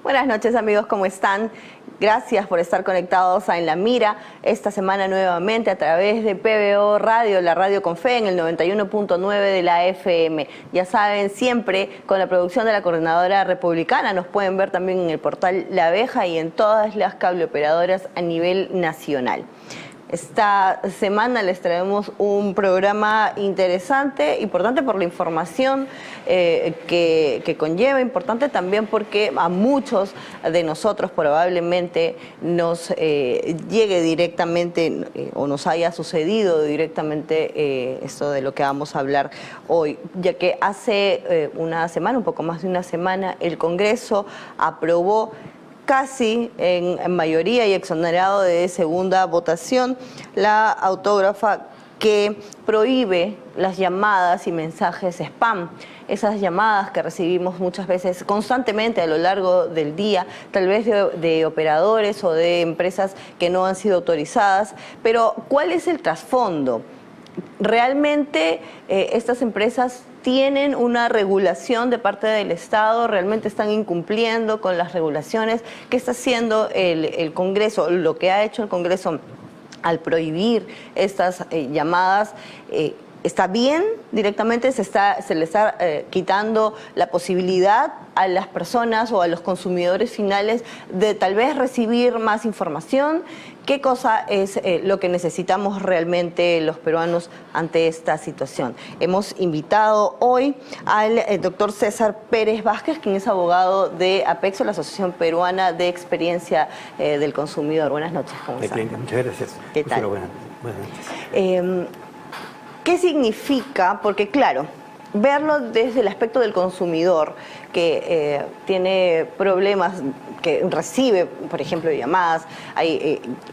Buenas noches amigos, ¿cómo están? Gracias por estar conectados a En la Mira esta semana nuevamente a través de PBO Radio, la radio con fe en el 91.9 de la FM. Ya saben, siempre con la producción de la Coordinadora Republicana. Nos pueden ver también en el portal La Abeja y en todas las cableoperadoras a nivel nacional. Esta semana les traemos un programa interesante, importante por la información que conlleva, importante también porque a muchos de nosotros probablemente nos llegue directamente o nos haya sucedido directamente esto de lo que vamos a hablar hoy, ya que hace una semana, un poco más de una semana, el Congreso aprobó casi en mayoría y exonerado de segunda votación, la autógrafa que prohíbe las llamadas y mensajes spam. Esas llamadas que recibimos muchas veces constantemente a lo largo del día, tal vez de operadores o de empresas que no han sido autorizadas. Pero, ¿cuál es el trasfondo? ¿Realmente estas empresas tienen una regulación de parte del Estado? ¿Realmente están incumpliendo con las regulaciones? ¿Qué está haciendo el Congreso? Lo que ha hecho el Congreso al prohibir estas llamadas, ¿está bien? Directamente se le está quitando la posibilidad a las personas o a los consumidores finales de tal vez recibir más información. ¿Qué cosa es lo que necesitamos realmente los peruanos ante esta situación? Hemos invitado hoy al doctor César Pérez Vázquez, quien es abogado de APEXO, la Asociación Peruana de Experiencia del Consumidor. Buenas noches, ¿cómo está? Muchas gracias. ¿Qué tal? Buenas noches. ¿Qué significa? Porque claro, verlo desde el aspecto del consumidor que tiene problemas, que recibe, por ejemplo, llamadas,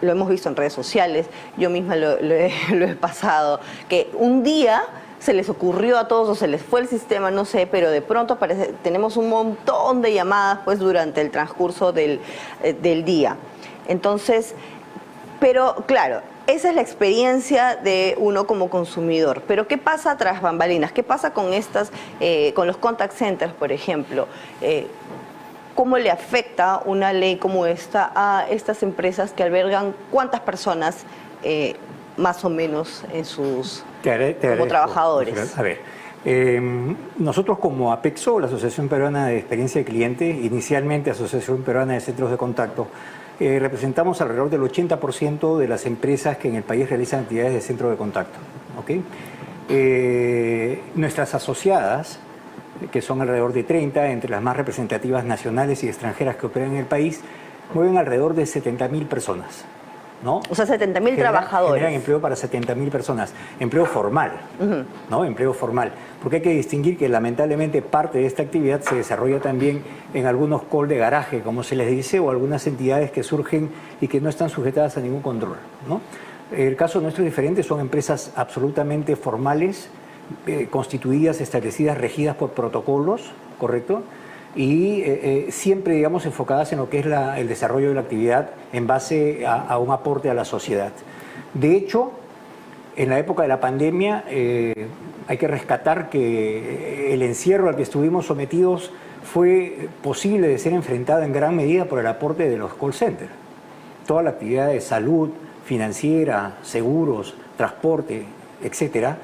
lo hemos visto en redes sociales, yo misma lo he pasado, que un día se les ocurrió a todos o se les fue el sistema, no sé, pero de pronto tenemos un montón de llamadas pues durante el transcurso del día. Entonces, pero claro, esa es la experiencia de uno como consumidor. Pero ¿qué pasa tras bambalinas? ¿Qué pasa con con los contact centers, por ejemplo? ¿Cómo le afecta una ley como esta a estas empresas que albergan cuántas personas más o menos en sus como trabajadores? A ver, nosotros como APEXO, la Asociación Peruana de Experiencia de Cliente, inicialmente Asociación Peruana de Centros de Contacto, representamos alrededor del 80% de las empresas que en el país realizan actividades de centro de contacto. ¿Okay? Nuestras asociadas, que son alrededor de 30, entre las más representativas nacionales y extranjeras que operan en el país, mueven alrededor de 70.000 personas. ¿No? O sea, 70.000 trabajadores. Generan empleo para 70.000 personas. Empleo formal, ¿no? Empleo formal. Porque hay que distinguir que lamentablemente parte de esta actividad se desarrolla también en algunos call de garaje, como se les dice, o algunas entidades que surgen y que no están sujetadas a ningún control, ¿no? El caso nuestro es diferente, son empresas absolutamente formales, constituidas, establecidas, regidas por protocolos, ¿correcto? Y siempre, digamos, enfocadas en lo que es el desarrollo de la actividad en base a un aporte a la sociedad. De hecho, en la época de la pandemia hay que rescatar que el encierro al que estuvimos sometidos fue posible de ser enfrentado en gran medida por el aporte de los call centers. Toda la actividad de salud, financiera, seguros, transporte, etcétera,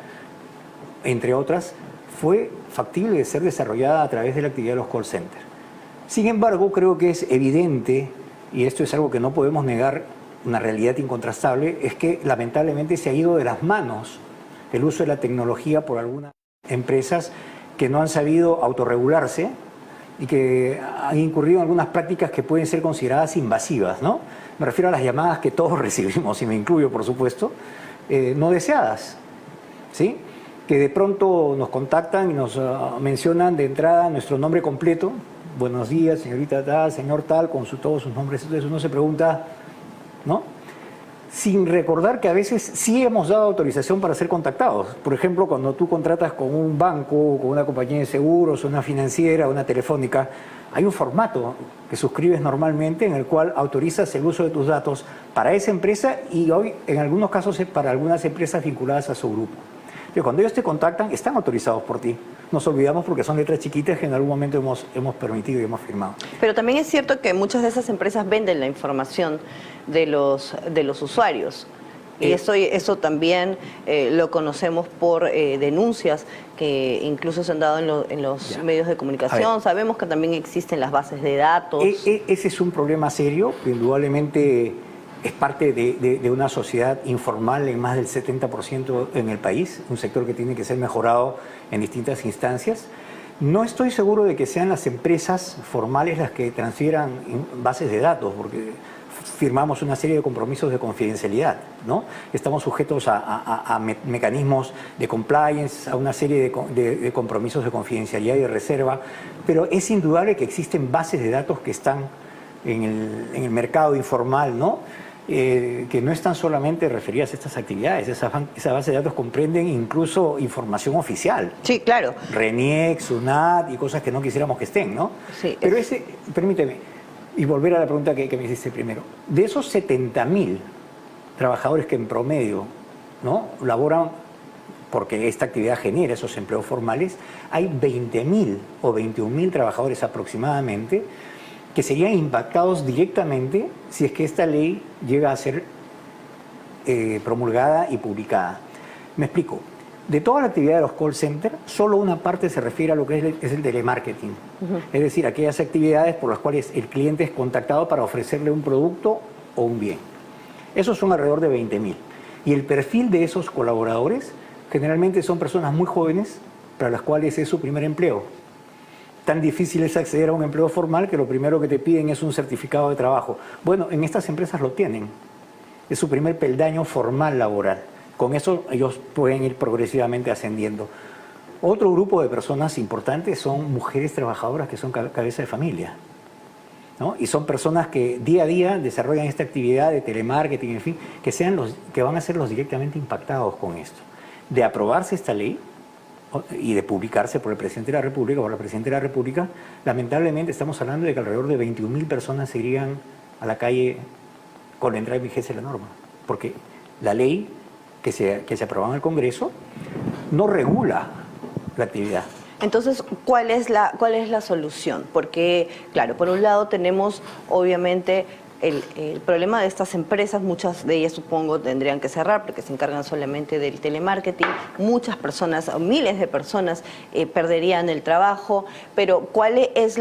entre otras, fue factible de ser desarrollada a través de la actividad de los call centers. Sin embargo, creo que es evidente, y esto es algo que no podemos negar, una realidad incontrastable, es que lamentablemente se ha ido de las manos el uso de la tecnología por algunas empresas que no han sabido autorregularse y que han incurrido en algunas prácticas que pueden ser consideradas invasivas, ¿no? Me refiero a las llamadas que todos recibimos, y me incluyo, por supuesto, no deseadas, ¿sí? Que de pronto nos contactan y nos mencionan de entrada nuestro nombre completo. Buenos días, señorita tal, señor tal, con todos sus nombres. Entonces uno se pregunta, ¿no? Sin recordar que a veces sí hemos dado autorización para ser contactados. Por ejemplo, cuando tú contratas con un banco, con una compañía de seguros, una financiera, una telefónica, hay un formato que suscribes normalmente en el cual autorizas el uso de tus datos para esa empresa y hoy, en algunos casos, para algunas empresas vinculadas a su grupo. Pero cuando ellos te contactan, están autorizados por ti. nos olvidamos porque son letras chiquitas que en algún momento hemos permitido y hemos firmado. Pero también es cierto que muchas de esas empresas venden la información de los usuarios. Y eso también lo conocemos por denuncias que incluso se han dado en los medios de comunicación. Sabemos que también existen las bases de datos. Ese es un problema serio, que indudablemente es parte de una sociedad informal en más del 70% en el país, un sector que tiene que ser mejorado en distintas instancias. No estoy seguro de que sean las empresas formales las que transfieran bases de datos, porque firmamos una serie de compromisos de confidencialidad, ¿no? Estamos sujetos a mecanismos de compliance, a una serie de compromisos de confidencialidad y de reserva, pero es indudable que existen bases de datos que están en el mercado informal, ¿no? Que no están solamente referidas a estas actividades. Esa base de datos comprenden incluso información oficial. Sí, claro. RENIEC, SUNAT y cosas que no quisiéramos que estén, ¿no? Sí, pero permíteme, y volver a la pregunta que me hiciste primero. De esos 70.000 trabajadores que en promedio, ¿no?, laboran porque esta actividad genera esos empleos formales, hay 20.000 o 21.000 trabajadores aproximadamente que serían impactados directamente si es que esta ley llega a ser promulgada y publicada. Me explico. De toda la actividad de los call centers, solo una parte se refiere a lo que es el telemarketing. Es decir, aquellas actividades por las cuales el cliente es contactado para ofrecerle un producto o un bien. Esos son alrededor de 20.000. Y el perfil de esos colaboradores generalmente son personas muy jóvenes para las cuales es su primer empleo. Tan difícil es acceder a un empleo formal que lo primero que te piden es un certificado de trabajo. Bueno, en estas empresas lo tienen. Es su primer peldaño formal laboral. Con eso ellos pueden ir progresivamente ascendiendo. Otro grupo de personas importantes son mujeres trabajadoras que son cabeza de familia, ¿no? Y son personas que día a día desarrollan esta actividad de telemarketing, en fin, que van a ser los directamente impactados con esto. De aprobarse esta ley y de publicarse por el presidente de la República o por la presidenta de la República, lamentablemente estamos hablando de que alrededor de 21.000 personas se irían a la calle con la entrada en vigencia de la norma, porque la ley que se aprobó en el Congreso no regula la actividad. Entonces, ¿cuál es la solución? Porque, claro, por un lado tenemos, obviamente, el problema de estas empresas. Muchas de ellas, supongo, tendrían que cerrar porque se encargan solamente del telemarketing. Muchas personas, o miles de personas, perderían el trabajo. Pero, ¿cuál es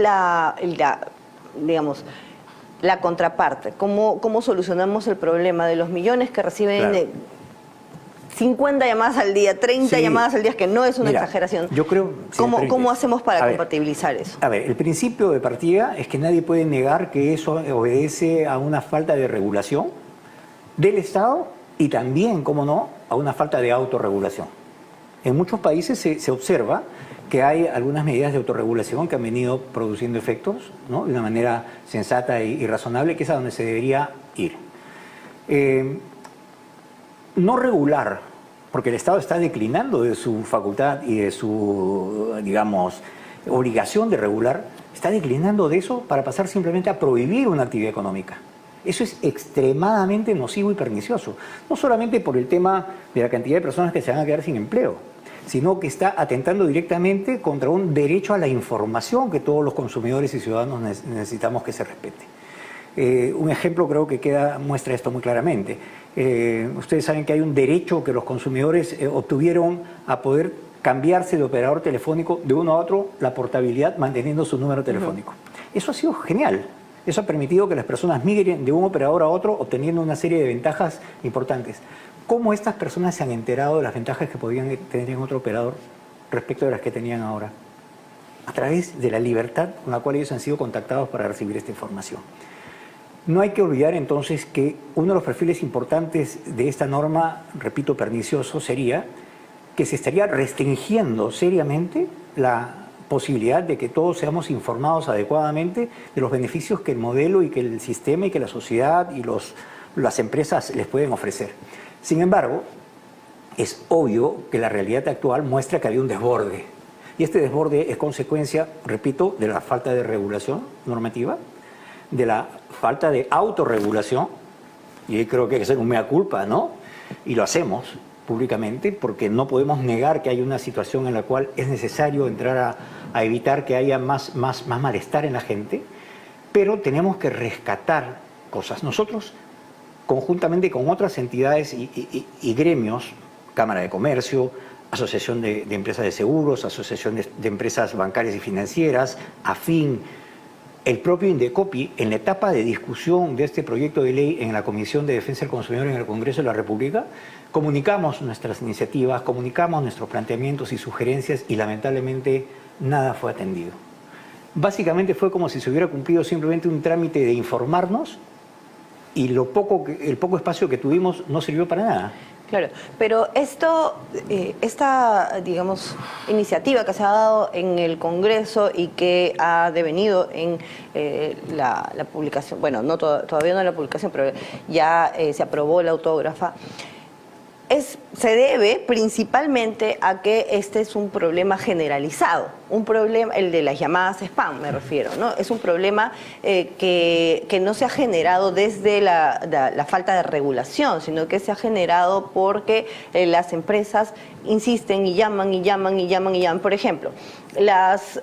digamos, la contraparte? ¿Cómo solucionamos el problema de los millones que reciben... Claro. 50 llamadas al día, 30 llamadas al día, que no es una exageración. Yo creo... ¿Cómo hacemos para compatibilizar eso? A ver, el principio de partida es que nadie puede negar que eso obedece a una falta de regulación del Estado y también, como no, a una falta de autorregulación. En muchos países se observa que hay algunas medidas de autorregulación que han venido produciendo efectos, ¿no?, de una manera sensata y razonable, que es a donde se debería ir. No regular, porque el Estado está declinando de su facultad y de su, digamos, obligación de regular, está declinando de eso para pasar simplemente a prohibir una actividad económica. Eso es extremadamente nocivo y pernicioso, no solamente por el tema de la cantidad de personas que se van a quedar sin empleo, sino que está atentando directamente contra un derecho a la información que todos los consumidores y ciudadanos necesitamos que se respete. Un ejemplo creo que muestra esto muy claramente. Ustedes saben que hay un derecho que los consumidores obtuvieron a poder cambiarse de operador telefónico de uno a otro, la portabilidad manteniendo su número telefónico. Eso ha sido genial. Eso ha permitido que las personas migren de un operador a otro obteniendo una serie de ventajas importantes. ¿Cómo estas personas se han enterado de las ventajas que podían tener en otro operador respecto de las que tenían ahora? A través de la libertad con la cual ellos han sido contactados para recibir esta información. No hay que olvidar entonces que uno de los perfiles importantes de esta norma, repito, pernicioso, sería que se estaría restringiendo seriamente la posibilidad de que todos seamos informados adecuadamente de los beneficios que el modelo y que el sistema y que la sociedad y las empresas les pueden ofrecer. Sin embargo, es obvio que la realidad actual muestra que había un desborde. Y este desborde es consecuencia, repito, de la falta de regulación normativa, de la falta de autorregulación, y creo que hay que hacer un mea culpa, ¿no? Y lo hacemos públicamente, porque no podemos negar que hay una situación en la cual es necesario entrar a evitar que haya más malestar en la gente, pero tenemos que rescatar cosas. Nosotros, conjuntamente con otras entidades y gremios, Cámara de Comercio, Asociación de Empresas de Seguros, Asociación de Empresas Bancarias y Financieras, AFIN, el propio Indecopi, en la etapa de discusión de este proyecto de ley en la Comisión de Defensa del Consumidor en el Congreso de la República, comunicamos nuestras iniciativas, comunicamos nuestros planteamientos y sugerencias y lamentablemente nada fue atendido. Básicamente fue como si se hubiera cumplido simplemente un trámite de informarnos y el poco espacio que tuvimos no sirvió para nada. Claro, pero esta, digamos, iniciativa que se ha dado en el Congreso y que ha devenido en la publicación, bueno, no todavía no en la publicación, pero ya se aprobó la autógrafa, se debe principalmente a que este es un problema generalizado, un problema, el de las llamadas spam me refiero, ¿no? Es un problema que no se ha generado desde la falta de regulación, sino que se ha generado porque las empresas insisten y llaman y llaman y llaman y llaman. Por ejemplo, las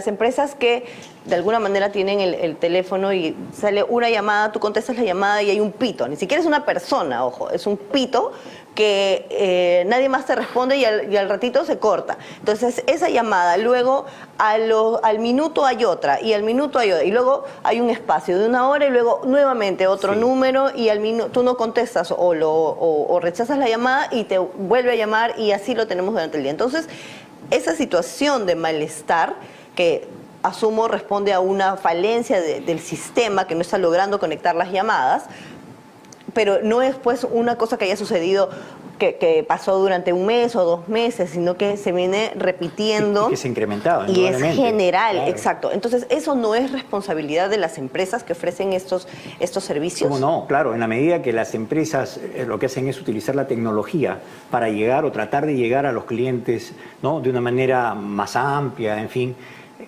empresas que de alguna manera tienen el teléfono y sale una llamada, tú contestas la llamada y hay un pito, ni siquiera es una persona, ojo, es un pito que nadie más te responde y al ratito se corta. Entonces esa llamada, luego al minuto hay otra y al minuto hay otra y luego hay un espacio de 1 hora y luego nuevamente otro número y al minuto tú no contestas o rechazas la llamada y te vuelve a llamar y así lo tenemos durante el día. Entonces esa situación de malestar que asumo responde a una falencia del sistema que no está logrando conectar las llamadas, pero no es pues una cosa que haya sucedido que pasó durante 1 mes o 2 meses, sino que se viene repitiendo. Y que se ha incrementado. Y es general, claro. Exacto. Entonces, ¿eso no es responsabilidad de las empresas que ofrecen estos servicios? ¿Cómo no? Claro, en la medida que las empresas lo que hacen es utilizar la tecnología para llegar o tratar de llegar a los clientes, ¿no?, de una manera más amplia, en fin,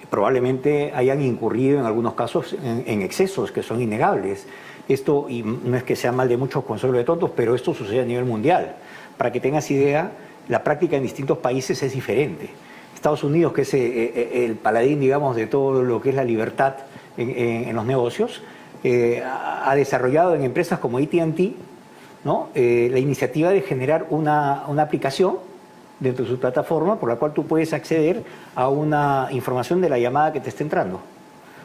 probablemente hayan incurrido en algunos casos en excesos que son innegables. Esto, y no es que sea mal de muchos consuelo de tontos, pero esto sucede a nivel mundial. Para que tengas idea, la práctica en distintos países es diferente. Estados Unidos, que es el paladín, digamos, de todo lo que es la libertad en los negocios, ha desarrollado en empresas como AT&T, ¿no?, la iniciativa de generar una aplicación dentro de su plataforma por la cual tú puedes acceder a una información de la llamada que te está entrando,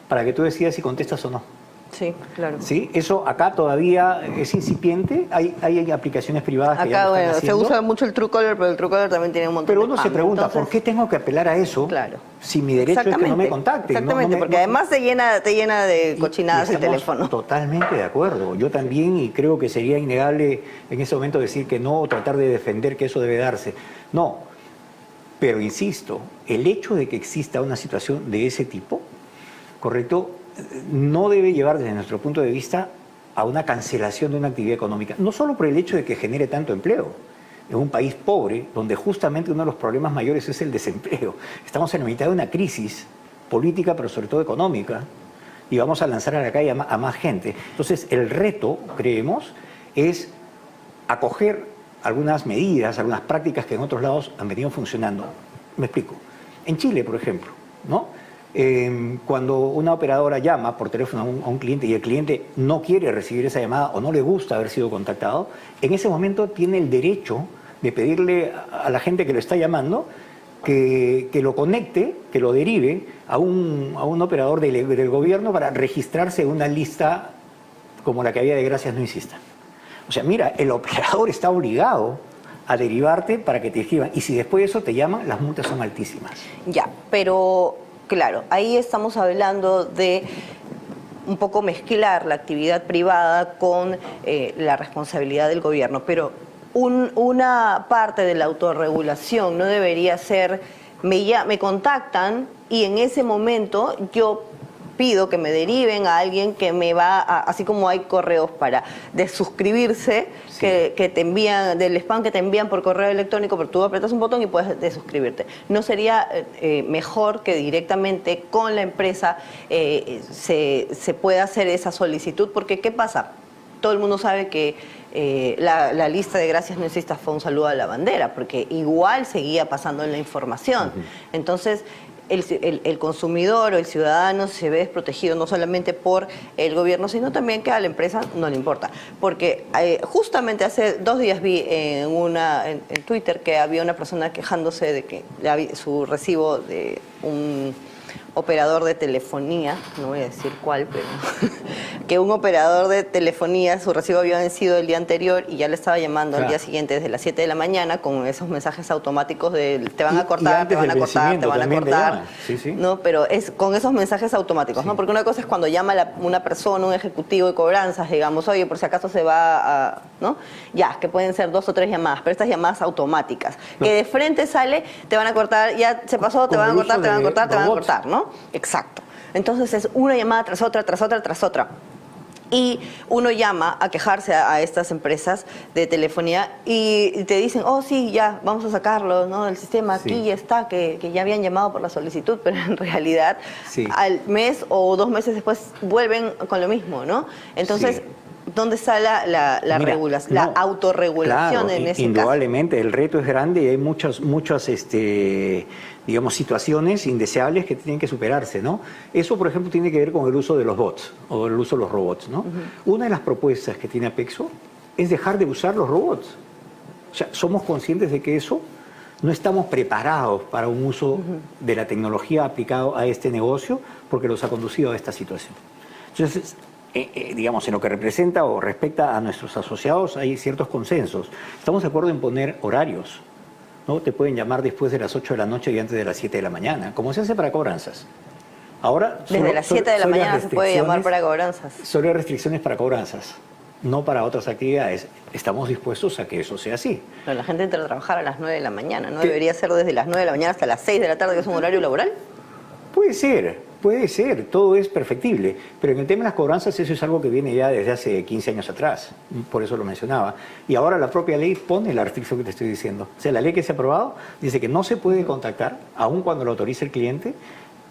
para que tú decidas si contestas o no. Sí, claro. ¿Sí? Eso acá todavía es incipiente, hay aplicaciones privadas que ya lo están haciendo. Se usa mucho el Truecaller, pero el Truecaller también tiene un montón pero de uno spam. se pregunta, Entonces, ¿por qué tengo que apelar a eso? Claro. Si mi derecho es que no me contacten? Exactamente, porque además te llena de cochinadas el estamos teléfono. Totalmente de acuerdo. Yo también, y creo que sería innegable en ese momento decir que no, o tratar de defender que eso debe darse. No, pero insisto, el hecho de que exista una situación de ese tipo, ¿correcto?, no debe llevar desde nuestro punto de vista a una cancelación de una actividad económica, no solo por el hecho de que genere tanto empleo. En un país pobre, donde justamente uno de los problemas mayores es el desempleo. Estamos en la mitad de una crisis política, pero sobre todo económica, y vamos a lanzar a la calle a más gente. Entonces, el reto, creemos, es acoger algunas medidas, algunas prácticas que en otros lados han venido funcionando. Me explico. En Chile, por ejemplo, ¿no?, cuando una operadora llama por teléfono a un cliente y el cliente no quiere recibir esa llamada o no le gusta haber sido contactado, en ese momento tiene el derecho de pedirle a la gente que lo está llamando que lo conecte, que lo derive a un operador del gobierno para registrarse en una lista como la que había de Gracias No Insistan. O sea, mira, el operador está obligado a derivarte para que te escriban. Y si después de eso te llaman, las multas son altísimas. Ya, pero claro, ahí estamos hablando de un poco mezclar la actividad privada con la responsabilidad del gobierno, pero una parte de la autorregulación no debería ser, me contactan y en ese momento yo pido que me deriven a alguien que me va a, así como hay correos para desuscribirse, sí, que te envían, del spam que te envían por correo electrónico, pero tú apretas un botón y puedes desuscribirte. ¿No sería mejor que directamente con la empresa se pueda hacer esa solicitud? Porque ¿qué pasa? todo el mundo sabe que la lista de gracias no exista fue un saludo a la bandera, porque igual seguía pasando en la información. Entonces, el consumidor o el ciudadano se ve desprotegido no solamente por el gobierno, sino también que a la empresa no le importa. Porque justamente hace 2 días vi en Twitter que había una persona quejándose de que su recibo de un operador de telefonía, no voy a decir cuál, pero que un operador de telefonía, su recibo había vencido el día anterior y ya le estaba llamando al día siguiente desde las 7 de la mañana con esos mensajes automáticos de te van a cortar, te van a cortar, te van a cortar, ¿no? Pero es con esos mensajes automáticos, ¿no? Porque una cosa es cuando llama una persona, un ejecutivo de cobranzas, digamos, oye, por si acaso se va a, ¿no? Ya, que pueden ser 2 o 3 llamadas, pero estas llamadas automáticas, que de frente sale, te van a cortar, ya se pasó, te van a cortar, te van a cortar, te van a cortar, ¿no? Exacto. Entonces es una llamada tras otra, tras otra, tras otra. Y uno llama a quejarse a estas empresas de telefonía y te dicen, oh sí, ya, vamos a sacarlo, ¿no? Del sistema, aquí ya está, que ya habían llamado por la solicitud, pero en realidad al mes o 2 meses después vuelven con lo mismo, ¿no? Entonces, ¿dónde está la regulación, la autorregulación en ese caso? Indudablemente, el reto es grande y hay muchas digamos, situaciones indeseables que tienen que superarse, ¿no? Eso, por ejemplo, tiene que ver con el uso de los bots o el uso de los robots, ¿no? Una de las propuestas que tiene Apexo es dejar de usar los robots. O sea, somos conscientes de que eso no estamos preparados para un uso de la tecnología aplicado a este negocio porque los ha conducido a esta situación. Entonces, digamos, en lo que representa o respecta a nuestros asociados hay ciertos consensos. Estamos de acuerdo en poner horarios, ¿no? Te pueden llamar después de las 8 de la noche y antes de las 7 de la mañana, como se hace para cobranzas. Ahora, desde las 7 de la mañana se puede llamar para cobranzas. Solo hay restricciones para cobranzas, no para otras actividades. Estamos dispuestos a que eso sea así. Pero la gente entra a trabajar a las 9 de la mañana, ¿no? ¿Debería ser desde las 9 de la mañana hasta las 6 de la tarde, que es un horario laboral? Puede ser, todo es perfectible, pero en el tema de las cobranzas eso es algo que viene ya desde hace 15 años atrás, por eso lo mencionaba. Y ahora la propia ley pone la restricción que te estoy diciendo. O sea, la ley que se ha aprobado dice que no se puede contactar, aun cuando lo autorice el cliente,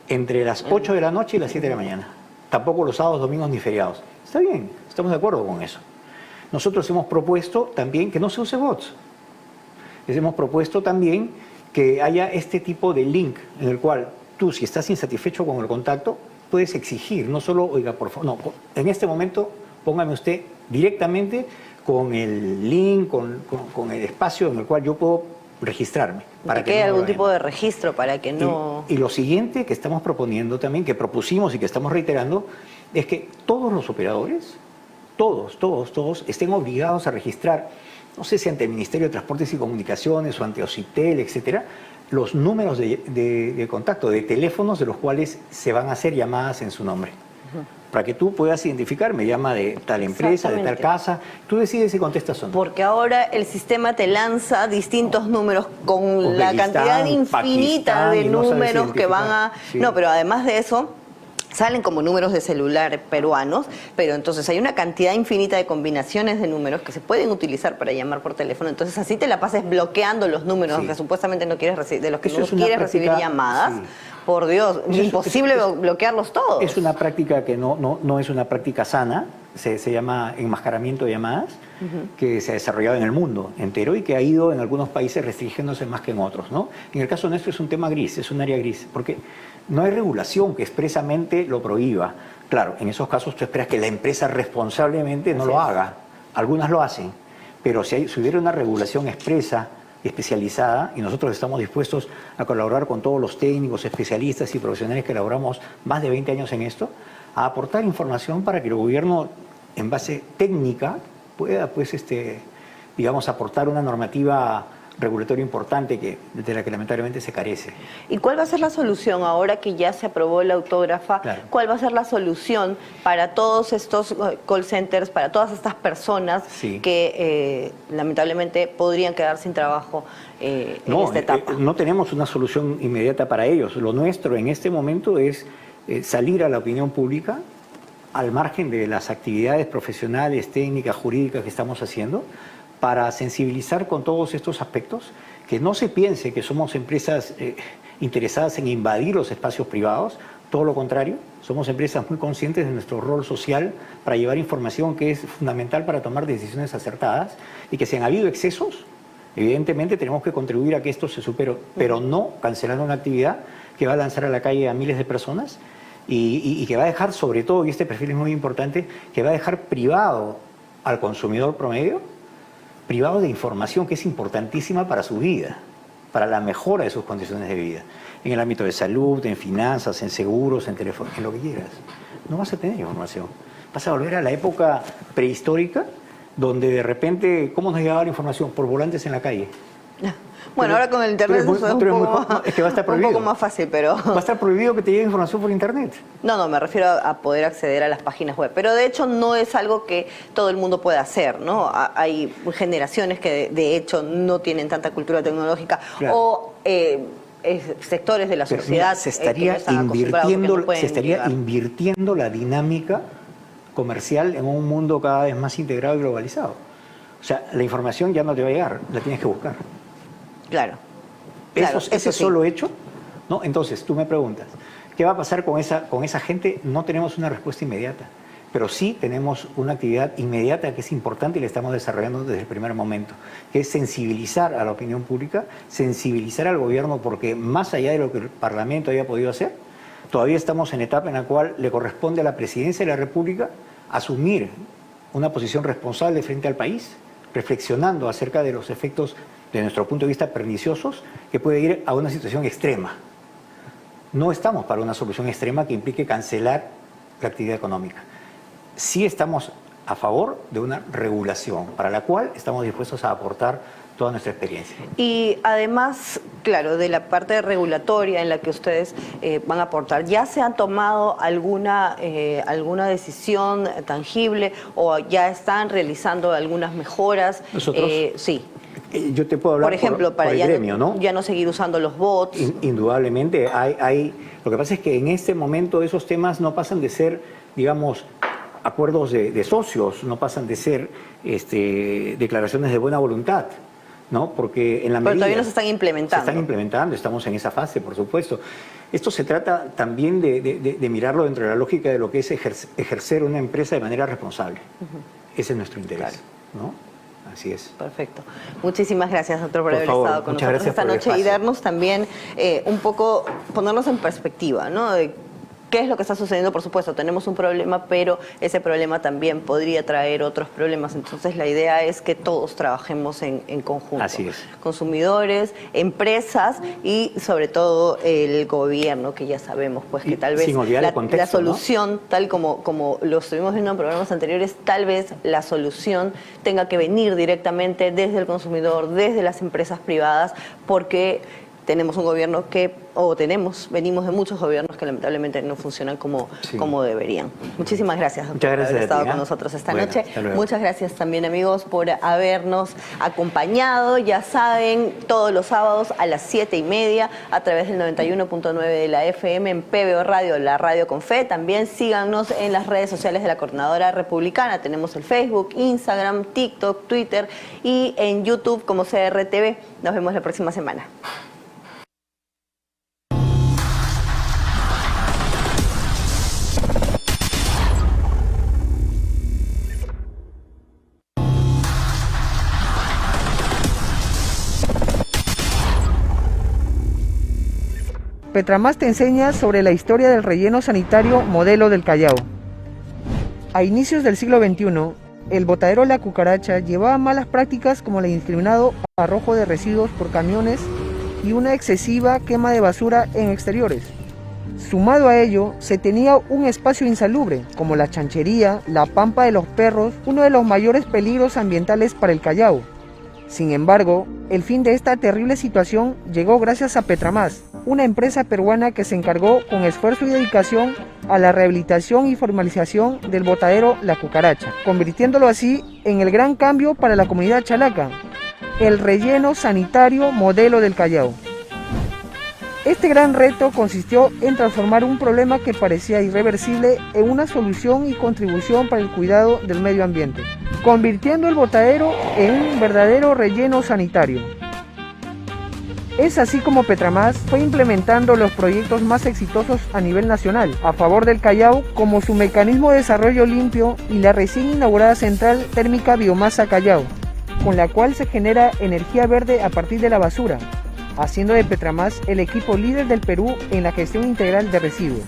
entre las 8 de la noche y las 7 de la mañana. Tampoco los sábados, domingos ni feriados. Está bien, estamos de acuerdo con eso. Nosotros hemos propuesto también que no se use bots. Les hemos propuesto también que haya este tipo de link en el cual tú, si estás insatisfecho con el contacto, puedes exigir, no solo, oiga, por favor, no, en este momento póngame usted directamente con el link, con el espacio en el cual yo puedo registrarme. Para que haya algún tipo de registro para que no... Y lo siguiente que estamos proponiendo también, que propusimos y que estamos reiterando, es que todos los operadores, todos, estén obligados a registrar, no sé si ante el Ministerio de Transportes y Comunicaciones o ante OCITEL, etcétera, los números de contacto, de teléfonos de los cuales se van a hacer llamadas en su nombre. Para que tú puedas identificar, me llama de tal empresa, de tal casa, tú decides si contestas o no. Porque ahora el sistema te lanza distintos números con la cantidad infinita de números que van a... No, pero además de eso, salen como números de celular peruanos, pero entonces hay una cantidad infinita de combinaciones de números que se pueden utilizar para llamar por teléfono. Entonces así te la pases bloqueando los números que supuestamente no quieres recibir, de los que no quieres recibir llamadas. Por Dios, es imposible bloquearlos todos. Es una práctica que no es una práctica sana, se llama enmascaramiento de llamadas, que se ha desarrollado en el mundo entero y que ha ido en algunos países restringiéndose más que en otros, ¿no? En el caso nuestro es un tema gris, es un área gris, porque no hay regulación que expresamente lo prohíba. Claro, en esos casos tú esperas que la empresa responsablemente no lo haga. Algunas lo hacen, pero si hubiera una regulación expresa, especializada, y nosotros estamos dispuestos a colaborar con todos los técnicos, especialistas y profesionales que elaboramos más de 20 años en esto, a aportar información para que el gobierno, en base técnica, pueda, pues, digamos, aportar una normativa regulatoria importante de la que lamentablemente se carece. ¿Y cuál va a ser la solución ahora que ya se aprobó la autógrafa? Claro. ¿Cuál va a ser la solución para todos estos call centers, para todas estas personas que lamentablemente podrían quedar sin trabajo en esta etapa? No tenemos una solución inmediata para ellos. Lo nuestro en este momento es salir a la opinión pública, al margen de las actividades profesionales, técnicas, jurídicas que estamos haciendo, para sensibilizar con todos estos aspectos, que no se piense que somos empresas interesadas en invadir los espacios privados, todo lo contrario, somos empresas muy conscientes de nuestro rol social para llevar información que es fundamental para tomar decisiones acertadas y que si han habido excesos, evidentemente tenemos que contribuir a que esto se supere, pero no cancelando una actividad que va a lanzar a la calle a miles de personas y que va a dejar sobre todo, y este perfil es muy importante, que va a dejar privado al consumidor promedio, privado de información que es importantísima para su vida, para la mejora de sus condiciones de vida, en el ámbito de salud, en finanzas, en seguros, en teléfono, en lo que quieras. No vas a tener información. Vas a volver a la época prehistórica, donde de repente, ¿cómo nos llegaba la información? Por volantes en la calle. Bueno, ahora con el internet eso es que va a estar prohibido. un poco más fácil, pero... Va a estar prohibido que te llegue información por internet. No, me refiero a poder acceder a las páginas web. Pero de hecho no es algo que todo el mundo pueda hacer, ¿no? Hay generaciones que de hecho no tienen tanta cultura tecnológica, claro. O sectores de la sociedad se estaría invirtiendo la dinámica comercial en un mundo cada vez más integrado y globalizado. O sea, la información ya no te va a llegar, la tienes que buscar. Claro. Ese sí. solo hecho, ¿no? Entonces, tú me preguntas, ¿qué va a pasar con esa gente? No tenemos una respuesta inmediata, pero sí tenemos una actividad inmediata que es importante y la estamos desarrollando desde el primer momento, que es sensibilizar a la opinión pública, sensibilizar al gobierno, porque más allá de lo que el Parlamento haya podido hacer, todavía estamos en etapa en la cual le corresponde a la Presidencia de la República asumir una posición responsable frente al país, reflexionando acerca de los efectos, de nuestro punto de vista, perniciosos, que puede ir a una situación extrema. No estamos para una solución extrema que implique cancelar la actividad económica. Sí estamos a favor de una regulación, para la cual estamos dispuestos a aportar toda nuestra experiencia. Y además, claro, de la parte regulatoria en la que ustedes van a aportar, ¿ya se han tomado alguna decisión tangible o ya están realizando algunas mejoras? Nosotros, sí. Yo te puedo hablar por ejemplo, para el gremio, ¿no? Ya no seguir usando los bots. Indudablemente, lo que pasa es que en este momento esos temas no pasan de ser, digamos, acuerdos de socios, no pasan de ser declaraciones de buena voluntad, ¿no? Porque en la medida... Pero todavía no se están implementando. Se están implementando, estamos en esa fase, por supuesto. Esto se trata también de mirarlo dentro de la lógica de lo que es ejercer una empresa de manera responsable. Ese es nuestro interés, claro. ¿No? Así es. Perfecto. Muchísimas gracias, doctor, por haber estado con nosotros esta noche y darnos también un poco, ponernos en perspectiva, ¿no? De qué es lo que está sucediendo. Por supuesto, tenemos un problema, pero ese problema también podría traer otros problemas. Entonces, la idea es que todos trabajemos en conjunto. Así es. Consumidores, empresas y, sobre todo, el gobierno, que ya sabemos, pues, que tal vez la solución, ¿no? Tal como lo estuvimos viendo en programas anteriores, tal vez la solución tenga que venir directamente desde el consumidor, desde las empresas privadas, porque tenemos un gobierno venimos de muchos gobiernos que lamentablemente no funcionan como deberían. Muchísimas gracias, doctor, por haber estado con nosotros esta noche. Muchas gracias también, amigos, por habernos acompañado. Ya saben, todos los sábados a las 7:30 a través del 91.9 de la FM en PBO Radio, la radio con fe. También síganos en las redes sociales de la Coordinadora Republicana. Tenemos el Facebook, Instagram, TikTok, Twitter y en YouTube como CRTV. Nos vemos la próxima semana. Petramás te enseña sobre la historia del relleno sanitario modelo del Callao. A inicios del siglo XXI, el botadero La Cucaracha llevaba malas prácticas como el indiscriminado arrojo de residuos por camiones y una excesiva quema de basura en exteriores. Sumado a ello, se tenía un espacio insalubre, como la chanchería, la pampa de los perros, uno de los mayores peligros ambientales para el Callao. Sin embargo, el fin de esta terrible situación llegó gracias a Petramás, una empresa peruana que se encargó con esfuerzo y dedicación a la rehabilitación y formalización del botadero La Cucaracha, convirtiéndolo así en el gran cambio para la comunidad chalaca, el relleno sanitario modelo del Callao. Este gran reto consistió en transformar un problema que parecía irreversible en una solución y contribución para el cuidado del medio ambiente, convirtiendo el botadero en un verdadero relleno sanitario. Es así como Petromás fue implementando los proyectos más exitosos a nivel nacional, a favor del Callao, como su mecanismo de desarrollo limpio y la recién inaugurada central térmica Biomasa Callao, con la cual se genera energía verde a partir de la basura, haciendo de Petromás el equipo líder del Perú en la gestión integral de residuos.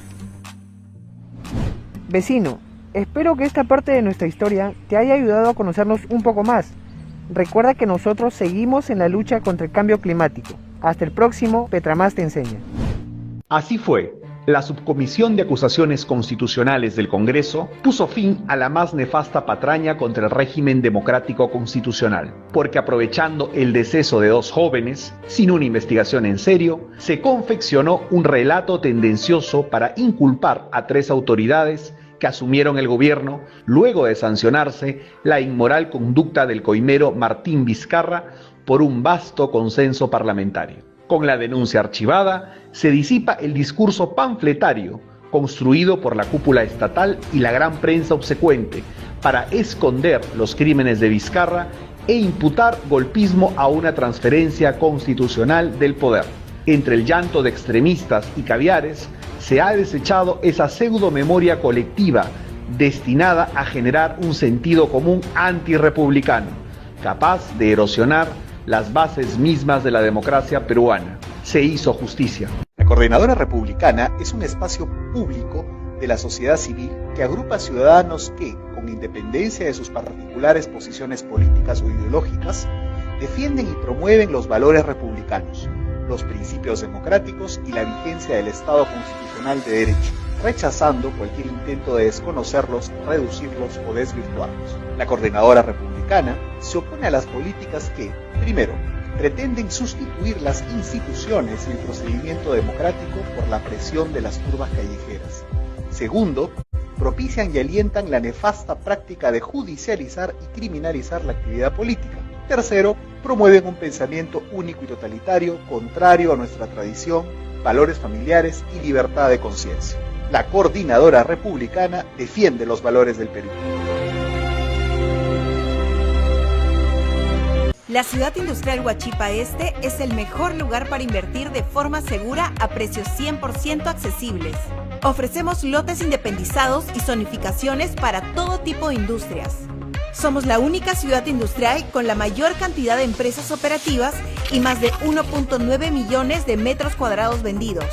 Vecino, espero que esta parte de nuestra historia te haya ayudado a conocernos un poco más. Recuerda que nosotros seguimos en la lucha contra el cambio climático. Hasta el próximo Petromás te enseña. Así fue. La Subcomisión de Acusaciones Constitucionales del Congreso puso fin a la más nefasta patraña contra el régimen democrático constitucional, porque aprovechando el deceso de 2 jóvenes, sin una investigación en serio, se confeccionó un relato tendencioso para inculpar a 3 autoridades que asumieron el gobierno luego de sancionarse la inmoral conducta del coimero Martín Vizcarra por un vasto consenso parlamentario. Con la denuncia archivada, se disipa el discurso panfletario construido por la cúpula estatal y la gran prensa obsecuente para esconder los crímenes de Vizcarra e imputar golpismo a una transferencia constitucional del poder. Entre el llanto de extremistas y caviares, se ha desechado esa pseudo-memoria colectiva destinada a generar un sentido común antirrepublicano, capaz de erosionar las bases mismas de la democracia peruana. Se hizo justicia. La Coordinadora Republicana es un espacio público de la sociedad civil que agrupa ciudadanos que, con independencia de sus particulares posiciones políticas o ideológicas, defienden y promueven los valores republicanos, los principios democráticos y la vigencia del Estado constitucional de derecho, rechazando cualquier intento de desconocerlos, reducirlos o desvirtuarlos. La Coordinadora Republicana se opone a las políticas que, primero, pretenden sustituir las instituciones y el procedimiento democrático por la presión de las turbas callejeras. Segundo, propician y alientan la nefasta práctica de judicializar y criminalizar la actividad política. Tercero, promueven un pensamiento único y totalitario, contrario a nuestra tradición, valores familiares y libertad de conciencia. La Coordinadora Republicana defiende los valores del Perú. La ciudad industrial Huachipa Este es el mejor lugar para invertir de forma segura a precios 100% accesibles. Ofrecemos lotes independizados y zonificaciones para todo tipo de industrias. Somos la única ciudad industrial con la mayor cantidad de empresas operativas y más de 1.9 millones de metros cuadrados vendidos.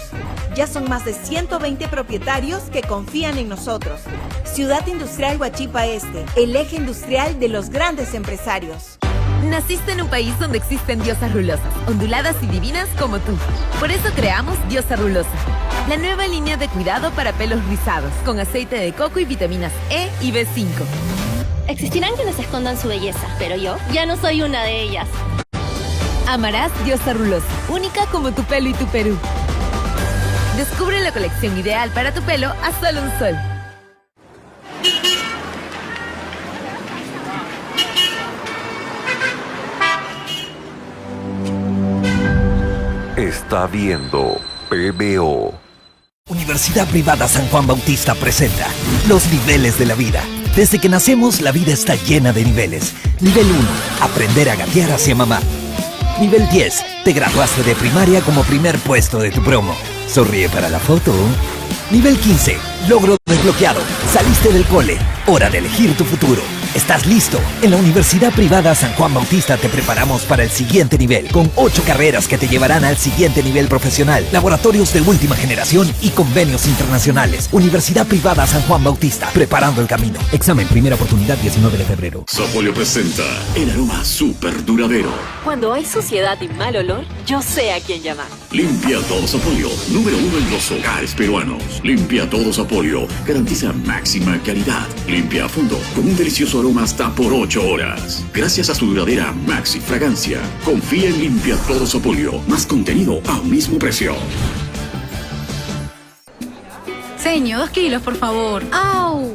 Ya son más de 120 propietarios que confían en nosotros. Ciudad Industrial Huachipa Este, el eje industrial de los grandes empresarios. Naciste en un país donde existen diosas rulosas, onduladas y divinas como tú. Por eso creamos Diosa Rulosa, la nueva línea de cuidado para pelos rizados, con aceite de coco y vitaminas E y B5. Existirán quienes escondan su belleza, pero yo ya no soy una de ellas. Amarás Diosa Rulosa, única como tu pelo y tu Perú. Descubre la colección ideal para tu pelo a solo un sol. Está viendo PBO. Universidad Privada San Juan Bautista presenta los niveles de la vida. Desde que nacemos, la vida está llena de niveles. Nivel 1, aprender a gatear hacia mamá. Nivel 10, te graduaste de primaria como primer puesto de tu promo. Sonríe para la foto. Nivel 15, logro desbloqueado. Saliste del cole. Hora de elegir tu futuro. ¿Estás listo? En la Universidad Privada San Juan Bautista te preparamos para el siguiente nivel, con 8 carreras que te llevarán al siguiente nivel profesional, laboratorios de última generación y convenios internacionales. Universidad Privada San Juan Bautista, preparando el camino. Examen, primera oportunidad, 19 de febrero. Sapolio presenta el aroma súper duradero. Cuando hay suciedad y mal olor, yo sé a quién llamar. Limpia Todo Sapolio, número 1 en los hogares peruanos. Limpia Todo Sapolio, garantiza máxima calidad. Limpia a fondo, con un delicioso aroma hasta por 8 horas. Gracias a su duradera maxi fragancia. Confía en Limpia Todo Sapolio. Más contenido a un mismo precio. Señor, 2 kilos, por favor. ¡Au!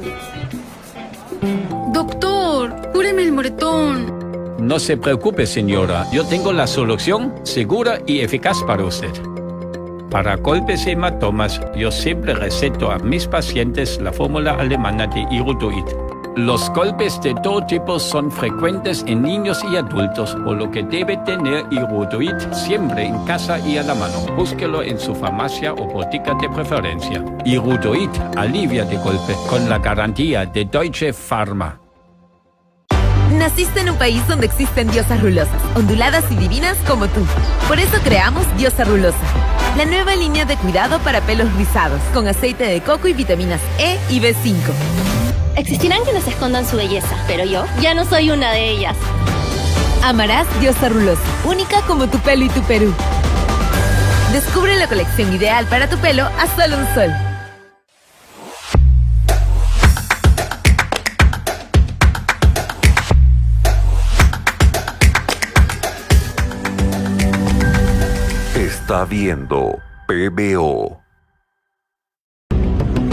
Doctor, cúreme el moretón. No se preocupe, señora. Yo tengo la solución segura y eficaz para usted. Para golpes y hematomas, yo siempre receto a mis pacientes la fórmula alemana de Irutuit. Los golpes de todo tipo son frecuentes en niños y adultos, por lo que debe tener Irudoid siempre en casa y a la mano. Búsquelo en su farmacia o botica de preferencia. Irudoid alivia de golpe con la garantía de Deutsche Pharma. Naciste en un país donde existen diosas rulosas, onduladas y divinas como tú. Por eso creamos Diosa Rulosa, la nueva línea de cuidado para pelos rizados, con aceite de coco y vitaminas E y B5. Existirán quienes escondan su belleza, pero yo ya no soy una de ellas. Amarás Diosa Rulosa, única como tu pelo y tu Perú. Descubre la colección ideal para tu pelo a solo un sol. Está viendo PBO.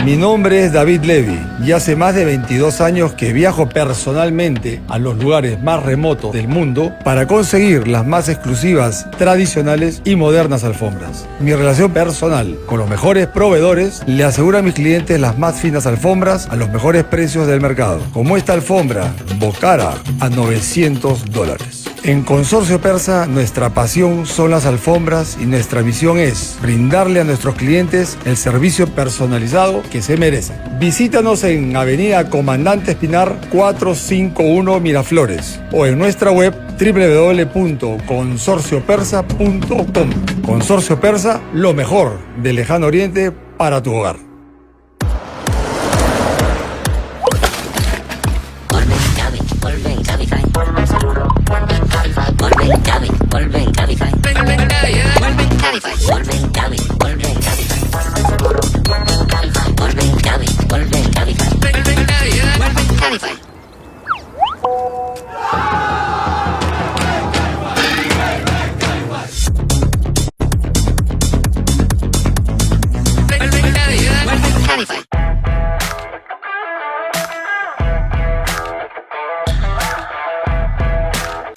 Mi nombre es David Levy y hace más de 22 años que viajo personalmente a los lugares más remotos del mundo para conseguir las más exclusivas, tradicionales y modernas alfombras. Mi relación personal con los mejores proveedores le asegura a mis clientes las más finas alfombras a los mejores precios del mercado, como esta alfombra Bocara a $900. En Consorcio Persa, nuestra pasión son las alfombras y nuestra misión es brindarle a nuestros clientes el servicio personalizado que se merecen. Visítanos en Avenida Comandante Espinar 451 Miraflores o en nuestra web www.consorciopersa.com. Consorcio Persa, lo mejor del Lejano Oriente para tu hogar.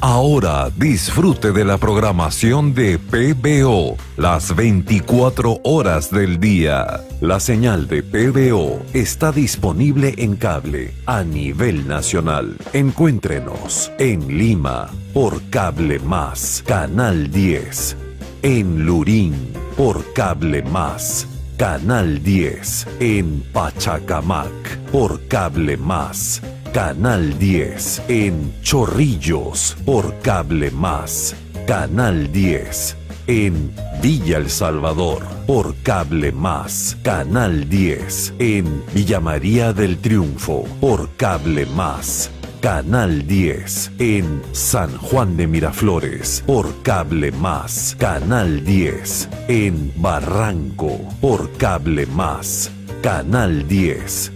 Ahora disfrute de la programación de PBO las 24 horas del día. La señal de PBO está disponible en cable a nivel nacional. Encuéntrenos en Lima por Cable Más, Canal 10. En Lurín por Cable Más, Canal 10. En Pachacamac por Cable Más, Canal 10. En Chorrillos por Cable Más, Canal 10. En Villa El Salvador por Cable Más, Canal 10. En Villa María del Triunfo por Cable Más, Canal 10. En San Juan de Miraflores por Cable Más, Canal 10. En Barranco por Cable Más, Canal 10.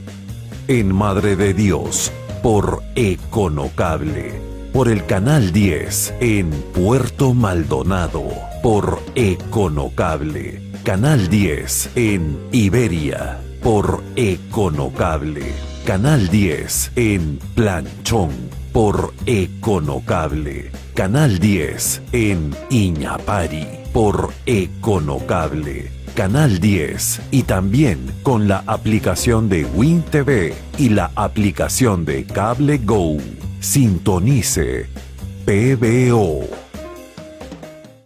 En Madre de Dios por Econocable, por el Canal 10. En Puerto Maldonado por Econocable, Canal 10. En Iberia por Econocable, Canal 10. En Planchón por Econocable, Canal 10. En Iñapari por Econocable, Canal 10, y también con la aplicación de Win TV y la aplicación de Cable Go. Sintonice PBO.